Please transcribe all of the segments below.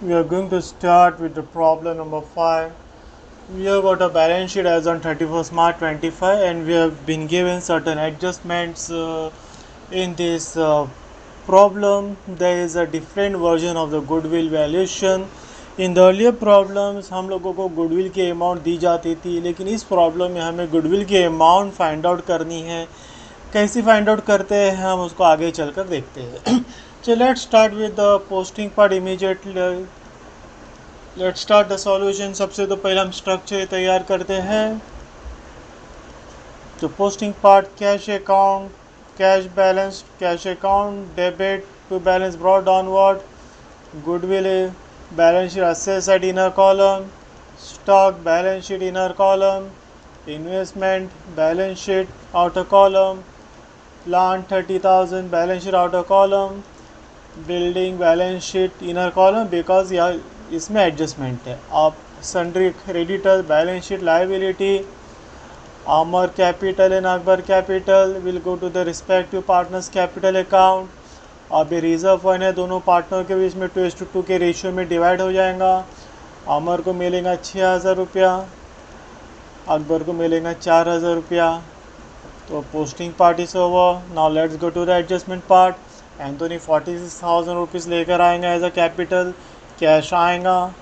We are going to start with the problem number 5. We have got a balance sheet as on 31st March 25 and we have been given certain adjustments in this problem. There is a different version of the goodwill valuation. In the earlier problems हम लोगों को goodwill की amount दी जाती थी, लेकिन इस problem में हमें goodwill की अमाउंट फाइंड आउट करनी है. कैसे फाइंड आउट करते हैं हम उसको आगे चलकर देखते हैं. So let's start with the posting part immediately. Let's start the solution. सबसे तो पहले हम स्ट्रक्चर तैयार करते हैं. तो posting part cash account, cash account debit to balance brought downward, goodwill balance sheet assets at inner column, stock balance sheet inner column, investment balance sheet outer column, plant 30,000 balance sheet outer column, building balance sheet inner column because यह इसमें adjustment है. आप sundry creditor balance sheet liability, Amar capital and Akbar capital will go to the respective partners capital account. अब ये reserve fund है, दोनों partner के बीच में 2:2 के रेशियो में डिवाइड हो जाएगा. आमर को मिलेगा 6,000 रुपया, अकबर को मिलेगा 4,000 रुपया. तो posting part is over. Now let's go to the adjustment part. Anthony 46,000 rupees लेकर आएंगे एज अ कैपिटल. कैश आएगा,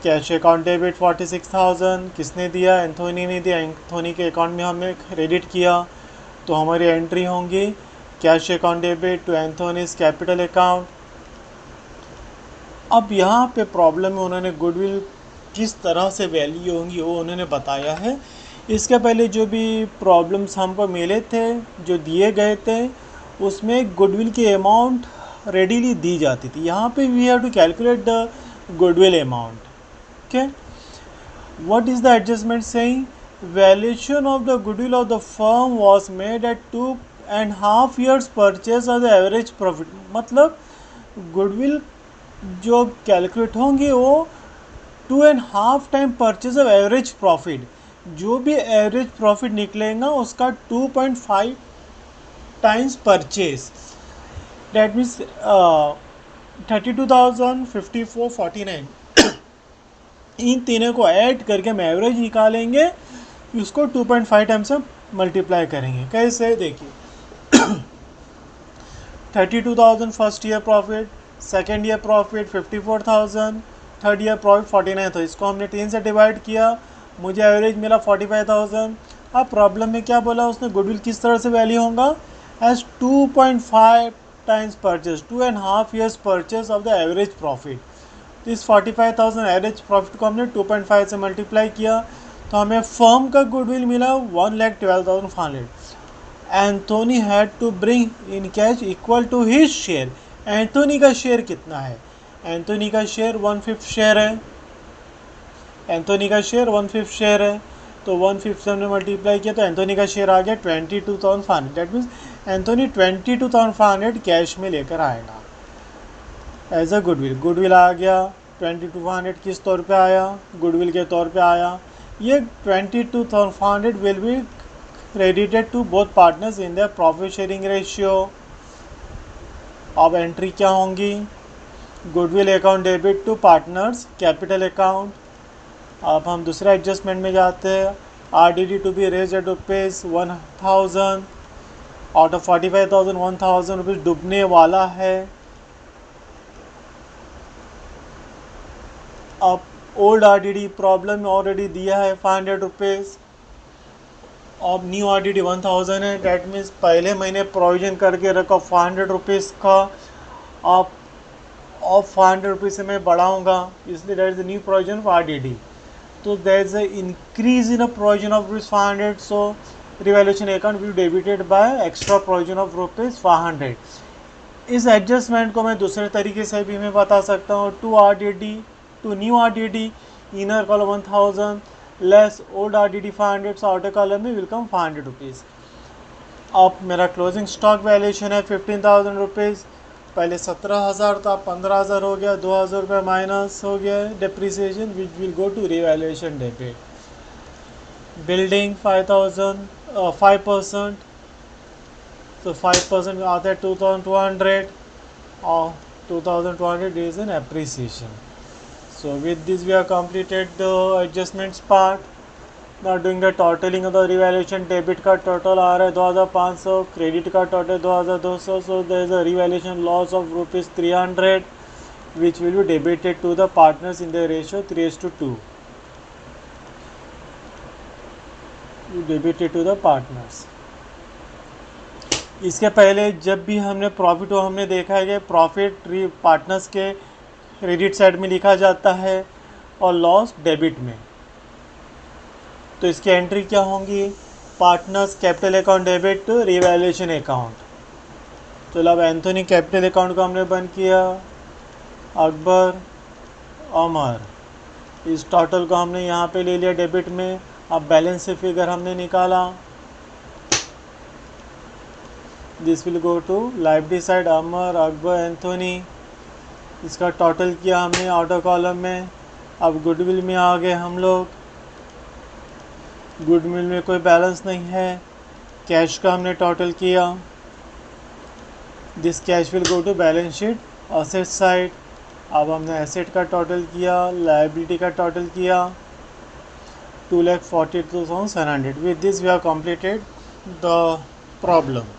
कैश अकाउंट डेबिट 46,000 किसने दिया? एंथोनी ने दिया. एंथोनी के अकाउंट में हमने क्रेडिट किया, तो हमारी एंट्री होंगी cash account debit to Anthony's capital account. अब यहाँ पे प्रॉब्लम में उन्होंने गुडविल किस तरह से वैल्यू होंगी वो उन्होंने बताया है. इसके पहले जो भी प्रॉब्लम्स हमको मिले थे, जो दिए गए थे, उसमें गुडविल की अमाउंट रेडीली दी जाती थी. यहाँ पे we have to calculate the goodwill amount. Okay, what is the adjustment saying? Valuation of the goodwill of the firm was made at 2.5 years purchase of the average profit. मतलब goodwill जो calculate होंगे वो 2.5 time purchase of average profit. जो भी average profit निकलेगा उसका 2.5 times purchase. That means 32,000, 54, 49 इन तीनों को ऐड करके हम एवरेज निकालेंगे, उसको 2.5 टाइम्स से मल्टीप्लाई करेंगे. कैसे? देखिए 32,000 first year profit, second year profit 54,000, third year profit 49 था. इसको हमने 3 से डिवाइड किया, मुझे एवरेज मिला 45,000. अब प्रॉब्लम में क्या बोला उसने? गुडविल किस तरह से वैल्यू होगा? As 2.5 times purchase, 2.5 years purchase of the average profit. तो इस 45,000 एवरेज प्रॉफिट को हमने 2.5 से मल्टीप्लाई किया, तो हमें फर्म का गुडविल मिला 1,12,500. Anthony had to bring in cash equal to his share. Anthony का शेयर कितना है? एंथोनी का शेयर 1/5 शेयर है. एंथोनी का शेयर 1/5 शेयर है, तो 1/5 से हमने मल्टीप्लाई किया, तो एंथोनी का शेयर आ गया 22,500. दैट मीन्स एंथोनी 22,500 कैश में लेकर आएगा एज अ गुडविल. गुडविल आ गया 22,500 किस तौर पे आया? गुडविल के तौर पे आया. ये 22,500 will be credited to both partners in their profit sharing ratio. अब एंट्री क्या होंगी? Goodwill account debit to partners capital account. अब हम दूसरे एडजस्टमेंट में जाते हैं. RDD to be raise at rupees 1,000. Out of 45,000 1,000 rupees डूबने वाला है. अब ओल्ड RDD प्रॉब्लम में ऑलरेडी दिया है 500 रुपीज़. अब न्यू RDD 1,000 है. डैट मीन्स पहले महीने प्रोविजन करके रखा 500 रुपीज़ का. अब 500 रुपीज़ से मैं बढ़ाऊँगा, इसलिए that is the new provision of RDD. तो there is a increase in a provision of rupees 500. So revaluation account will debited by extra provision of rupees 500. इस एडजस्टमेंट को मैं दूसरे तरीके से भी मैं बता सकता हूँ. To new RDD inner column 1,000 less old RDD 500. सो आउटर कॉलम में विल कम 500 रुपीज़. अब मेरा क्लोजिंग स्टॉक वैल्यूएशन है 15,000 रुपीज़. पहले 17,000 था, 15,000 हो गया, 2,000 रुपये माइनस हो गया depreciation which will go to revaluation debit. Building 5%, तो 5% आता है 2,200. और 2200 is an appreciation. So with this we have completed the adjustments part. Now doing the totaling of the revaluation. Debit का टोटल आ रहा है 2500, क्रेडिट का total 2200. So there is a revaluation loss of ₹300 which will be debited to the partners in the ratio 3:2. Debited to the partners. इसके पहले जब भी हमने profit हो हमने देखा है कि प्रॉफिट पार्टनर्स के क्रेडिट साइड में लिखा जाता है और लॉस डेबिट में. तो इसकी एंट्री क्या होंगी? Partners capital account debit to revaluation account. चलो अब एंथोनी कैपिटल अकाउंट को हमने बंद किया, अकबर, अमर, इस टोटल को हमने यहाँ पे ले लिया डेबिट में. अब बैलेंस से फिगर हमने निकाला. This will go to liability side, Amar, Akbar, Anthony. इसका टोटल किया हमने आउटर कॉलम में. अब गुडविल में आ गए हम लोग. गुडविल में कोई बैलेंस नहीं है. कैश का हमने टोटल किया. This cash will go to balance sheet asset side. अब हमने एसेट का टोटल किया, लाइबिलिटी का टोटल किया 2,42,700. With this we have completed the problem.